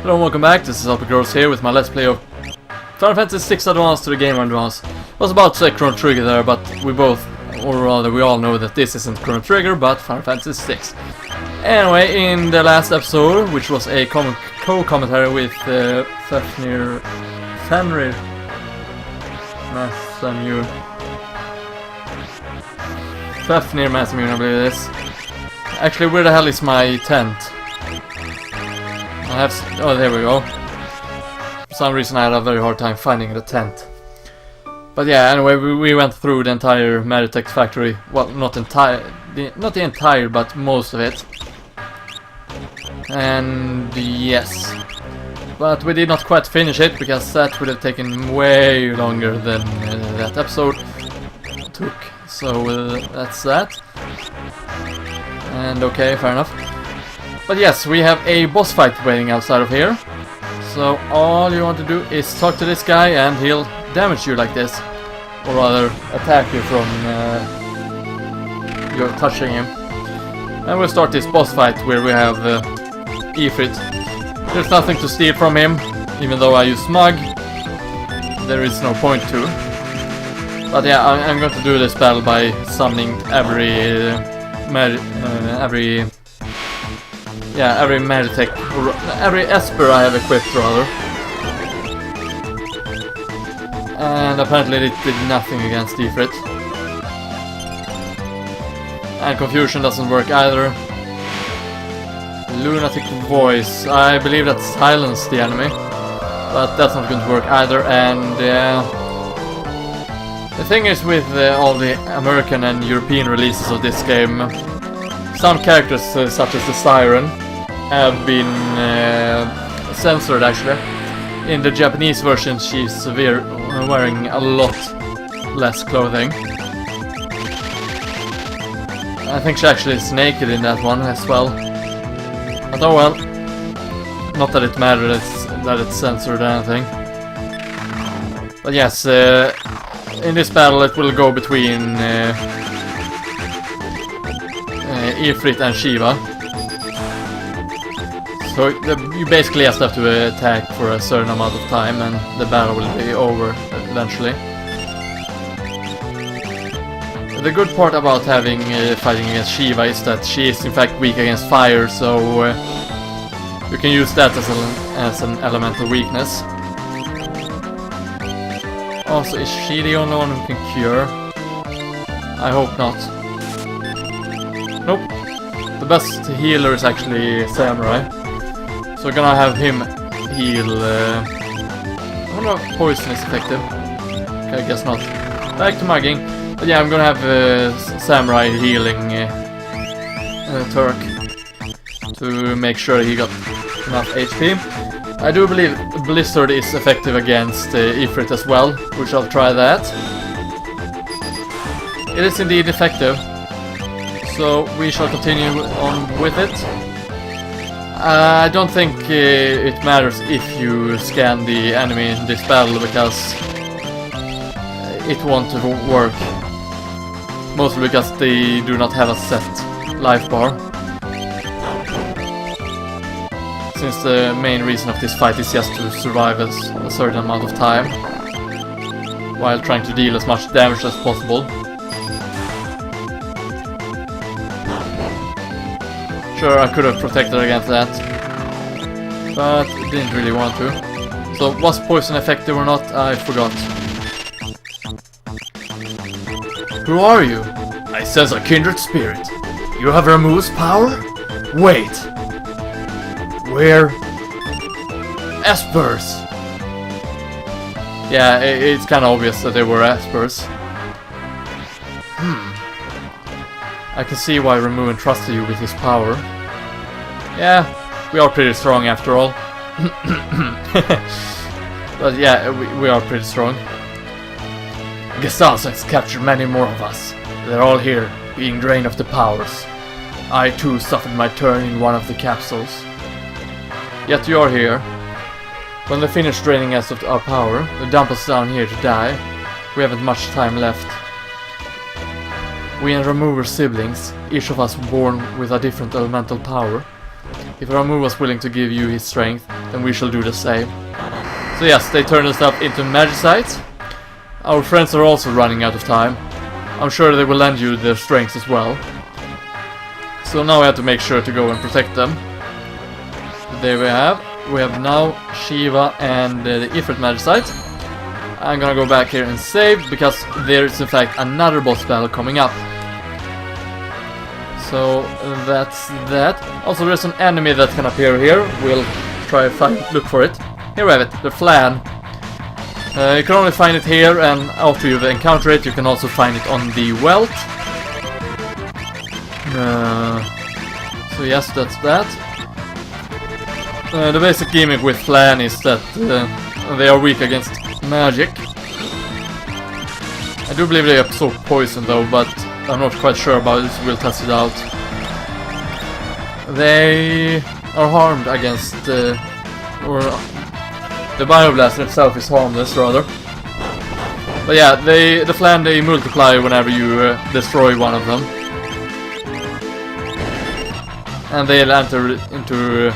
Hello and welcome back, this is LPGrodus here with my Let's Play of Final Fantasy VI Advance to the Game Advance. I was about to say Chrono Trigger there, but we both, or rather we all know that this isn't Chrono Trigger, but Final Fantasy VI. Anyway, in the last episode, which was a co-commentary with Fenrir Masamune, I believe it is. Actually, where the hell is my tent? Oh, there we go. For some reason I had a very hard time finding the tent. But yeah, anyway, we went through the entire magitech factory. Well, not the entire, but most of it. And yes. But we did not quite finish it, because that would have taken way longer than that episode took. So that's that. And okay, fair enough. But yes, we have a boss fight waiting outside of here. So all you want to do is talk to this guy and he'll damage you like this. Or rather, attack you from you're touching him. And we'll start this boss fight where we have Ifrit. There's nothing to steal from him, even though I use Smug. There is no point to. But yeah, I'm going to do this battle by summoning every magitech, or every Esper I have equipped, rather. And apparently it did nothing against Ifrit. And confusion doesn't work either. Lunatic voice, I believe that silenced the enemy, but that's not going to work either. And the thing is with all the American and European releases of this game, some characters such as the Siren have been censored actually. In the Japanese version she's wearing a lot less clothing. I think she actually is naked in that one as well. But oh well. Not that it matters that it's censored or anything. But yes, in this battle it will go between Ifrit and Shiva. So you basically just have to attack for a certain amount of time and the battle will be over eventually. The good part about having fighting against Shiva is that she is in fact weak against fire, so you can use that as an elemental weakness. Also, is she the only one who can cure? I hope not. Nope. The best healer is actually Samurai. So we're gonna have him heal... I wonder if poison is effective. Okay, I guess not. Back to mugging. But yeah, I'm gonna have Samurai healing Turk to make sure he got enough HP. I do believe Blizzard is effective against Ifrit as well, which I'll try that. It is indeed effective. So we shall continue on with it. I don't think it matters if you scan the enemy in this battle, because it won't work. Mostly because they do not have a set life bar. Since the main reason of this fight is just to survive a certain amount of time, while trying to deal as much damage as possible. Sure, I could have protected against that, but didn't really want to. So, was poison effective or not? I forgot. Who are you? I sense a kindred spirit. You have Ramuh's power? Wait. Where? Espers! Yeah, it's kind of obvious that they were Espers. I can see why Ramuh entrusted you with his power. Yeah, we are pretty strong after all. But yeah, we are pretty strong. Gestas has captured many more of us. They're all here, being drained of the powers. I too suffered my turn in one of the capsules. Yet you're here. When they finish draining us of our power, they dump us down here to die. We haven't much time left. We and Ramuh were siblings, each of us born with a different elemental power. If Ramu was willing to give you his strength, then we shall do the same. So yes, they turn themselves into magicites. Our friends are also running out of time. I'm sure they will lend you their strength as well. So now we have to make sure to go and protect them. There we have. We have now Shiva and the Ifrit magicite. I'm gonna go back here and save, because there is in fact another boss battle coming up. So that's that. Also there's an enemy that can appear here. We'll try to look for it. Here we have it, the flan. You can only find it here, and after you've encountered it you can also find it on the welt. So yes, that's that. The basic gimmick with flan is that they are weak against magic. I do believe they absorb poison though, but I'm not quite sure about it, so we'll test it out. They are harmed against, or the Bioblaster itself is harmless rather. But yeah, the flan, they multiply whenever you destroy one of them. And they'll enter into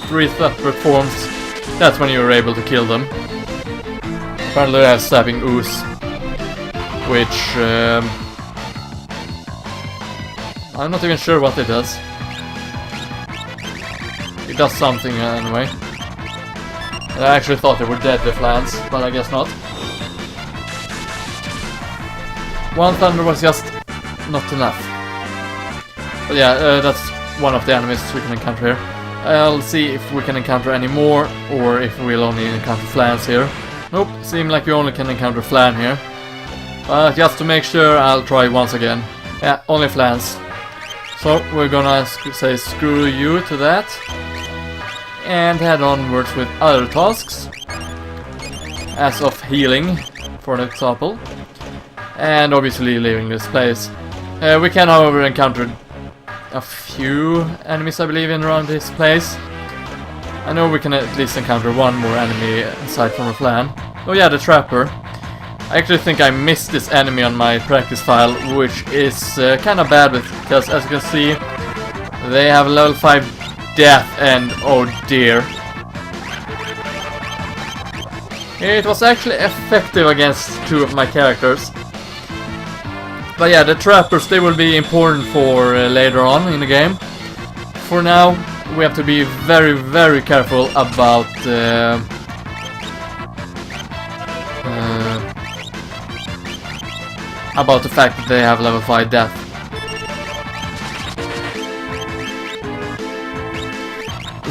3 separate forms. That's when you're able to kill them. Apparently they have stabbing ooze, which I'm not even sure what it does. It does something anyway. I actually thought they were dead, the flans, but I guess not. One thunder was just not enough. But yeah, that's one of the enemies we can encounter here. I'll see if we can encounter any more, or if we'll only encounter flans here. Nope, seems like we only can encounter flan here. But just to make sure, I'll try once again. Yeah, only flans. So we're gonna say screw you to that. And head onwards with other tasks. As of healing, for an example. And obviously leaving this place. We can however encounter a few enemies, I believe, in around this place. I know we can at least encounter one more enemy aside from a flan. Oh yeah, the Trapper. I actually think I missed this enemy on my practice file, which is kind of bad, because as you can see, they have level 5 death, and oh dear. It was actually effective against 2 of my characters. But yeah, the Trappers, they will be important for later on in the game. For now, we have to be very, very careful about the fact that they have level 5 death.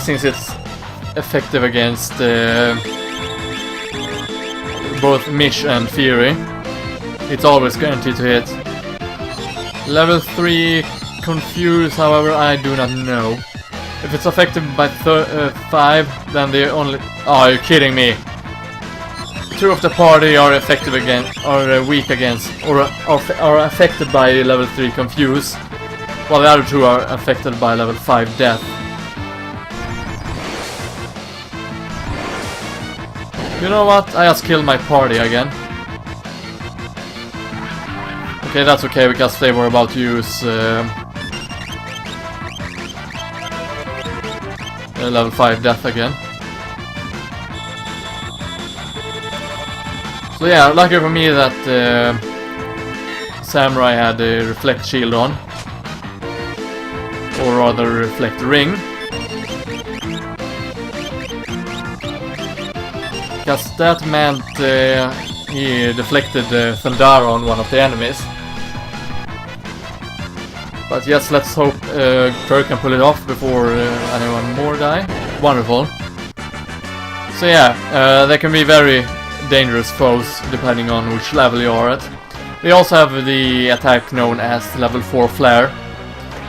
Since it's effective against both Mish and Fury, it's always guaranteed to hit. Level 3 Confuse, however, I do not know. If it's affected by 5, then they only... Oh, you're kidding me. 2 of the party are effective against, or weak against, or are affected by level 3 Confuse, while the other 2 are affected by level 5 Death. You know what? I just killed my party again. Okay, that's okay, because they were about to use level 5 death again. So yeah, lucky for me that Samurai had a reflect shield on. Or rather, reflect ring. Because that meant he deflected Thundara on one of the enemies. But yes, let's hope Kirk can pull it off before anyone more die. Wonderful. So yeah, they can be very dangerous foes depending on which level you are at. They also have the attack known as level 4 Flare,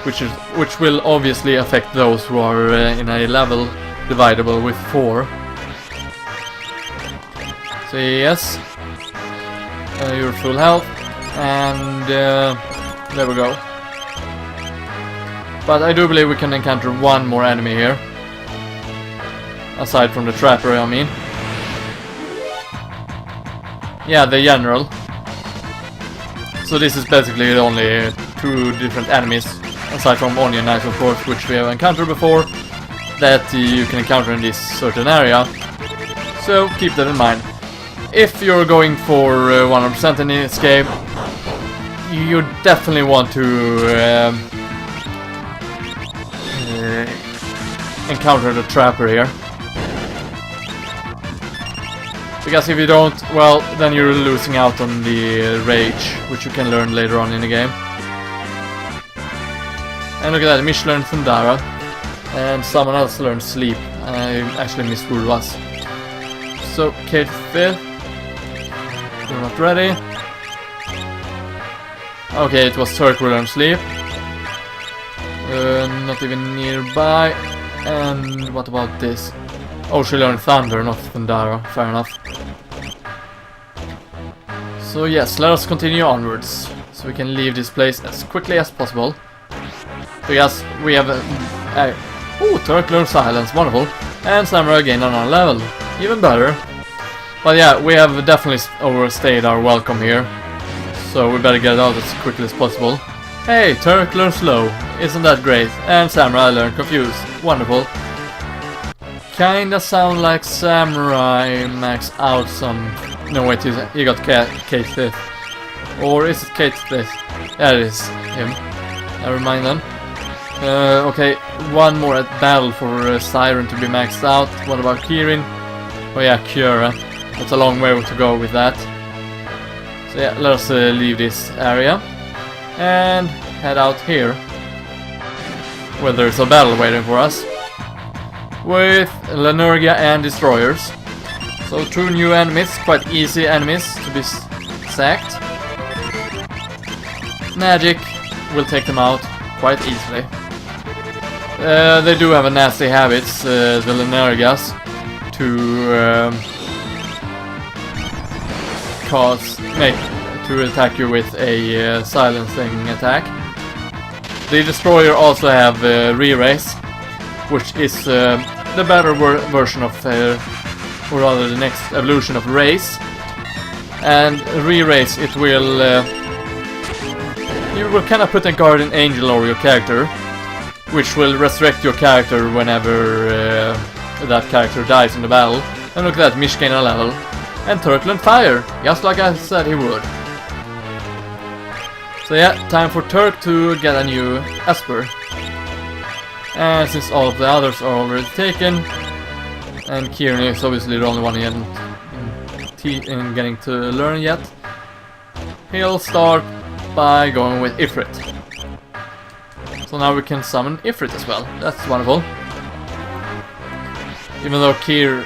which will obviously affect those who are in a level dividable with 4. So yes, you're full health, and there we go. But I do believe we can encounter one more enemy here. Aside from the Trapper, I mean. Yeah, the General. So this is basically the only 2 different enemies, aside from Onion Knight, of course, which we have encountered before. that you can encounter in this certain area. So keep that in mind. If you're going for 100% in this game, you definitely want to encounter the trapper here. Because if you don't, well, then you're losing out on the rage, which you can learn later on in the game. And look at that, Mish learned Thundara, and someone else learned Sleep. I actually missed who it was. So, Kate 5th, you're not ready. Okay, it was Turk who learned Sleep. Not even nearby. And what about this? Oh, she learned Thunder, not Thundara. Fair enough. So yes, let us continue onwards, so we can leave this place as quickly as possible. Because we have Turk learned Silence, wonderful. And Samurai gained another level, even better. But yeah, we have definitely overstayed our welcome here, so we better get out as quickly as possible. Hey, Turk learned Slow, isn't that great? And Samurai learned Confused, wonderful. Kinda sound like Samurai maxed out some... No wait, he got Kate 5th. Or is it Kate 5th? Yeah, it is him. Never mind then. Okay, one more at battle for Siren to be maxed out. What about Kirin? Oh yeah, Kira. That's a long way to go with that. So yeah, let us leave this area and head out here, where there's a battle waiting for us with Lanergia and Destroyers. So 2 new enemies, quite easy enemies to be sacked. Magic will take them out quite easily. They do have a nasty habits, the Lanergias, to attack you with a silencing attack. The Destroyer also have Re-Raise, which is the better version of, or rather the next evolution of Raise. And Re-Raise, it will, you will kind of put a guardian angel over your character, which will resurrect your character whenever that character dies in the battle. And look at that, Mish gained a level. And Turk learned Fire, just like I said he would. So yeah, time for Turk to get a new Esper. And since all of the others are already taken, and Kieran is obviously the only one in getting to learn yet, he'll start by going with Ifrit. So now we can summon Ifrit as well. That's wonderful. Even though did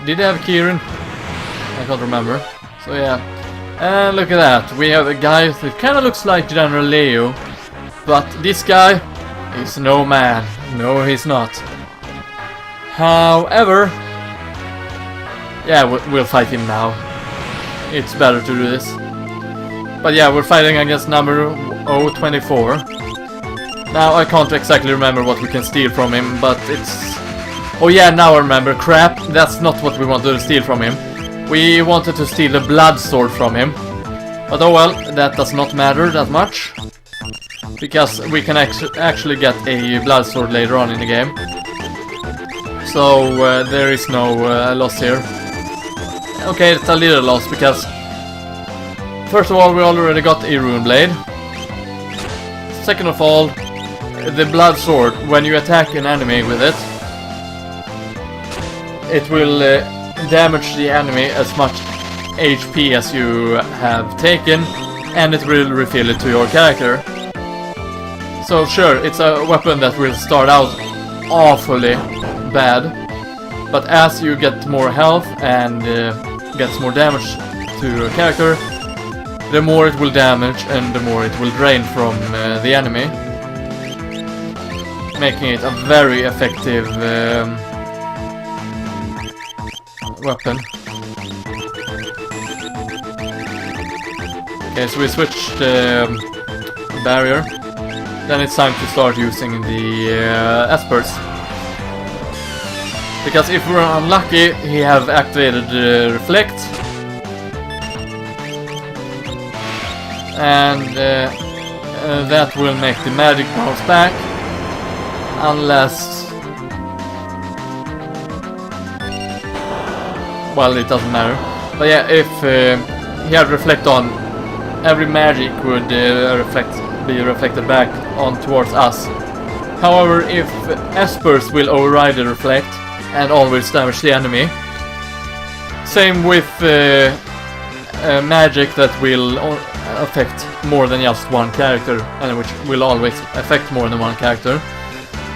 he have Kieran? I can't remember. So yeah. And look at that. We have a guy that kind of looks like General Leo. But this guy is no man. No, he's not. However, yeah, we'll fight him now. It's better to do this. But yeah, we're fighting against number 024. Now I can't exactly remember what we can steal from him, but it's... Oh yeah, now I remember. Crap, that's not what we wanted to steal from him. We wanted to steal the blood sword from him. But oh well, that does not matter that much. Because we can actually get a blood sword later on in the game. So there is no loss here. Okay, it's a little loss because... First of all, we already got a rune blade. Second of all, the blood sword, when you attack an enemy with it, it will damage the enemy as much HP as you have taken, and it will refill it to your character. So sure, it's a weapon that will start out awfully bad, but as you get more health and gets more damage to your character, the more it will damage and the more it will drain from the enemy, making it a very effective weapon. Okay, so we switched barrier. Then it's time to start using the Espers. Because if we're unlucky, he have activated Reflect. And that will make the magic bounce back. Unless well, it doesn't matter. But yeah, if he had reflect on, every magic would be reflected back on towards us. However, if Espers will override the reflect and always damage the enemy. Same with magic that will affect more than just one character, and which will always affect more than one character.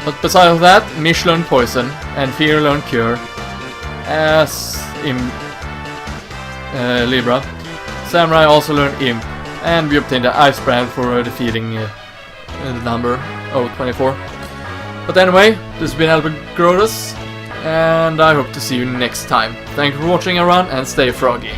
But besides that, Mish learned Poison and Fear learned Cure, as in Libra. Samurai also learned Imp, and we obtained the Ice Brand for defeating the number 024. But anyway, this has been LPGrodus, and I hope to see you next time. Thank you for watching, everyone, and stay froggy.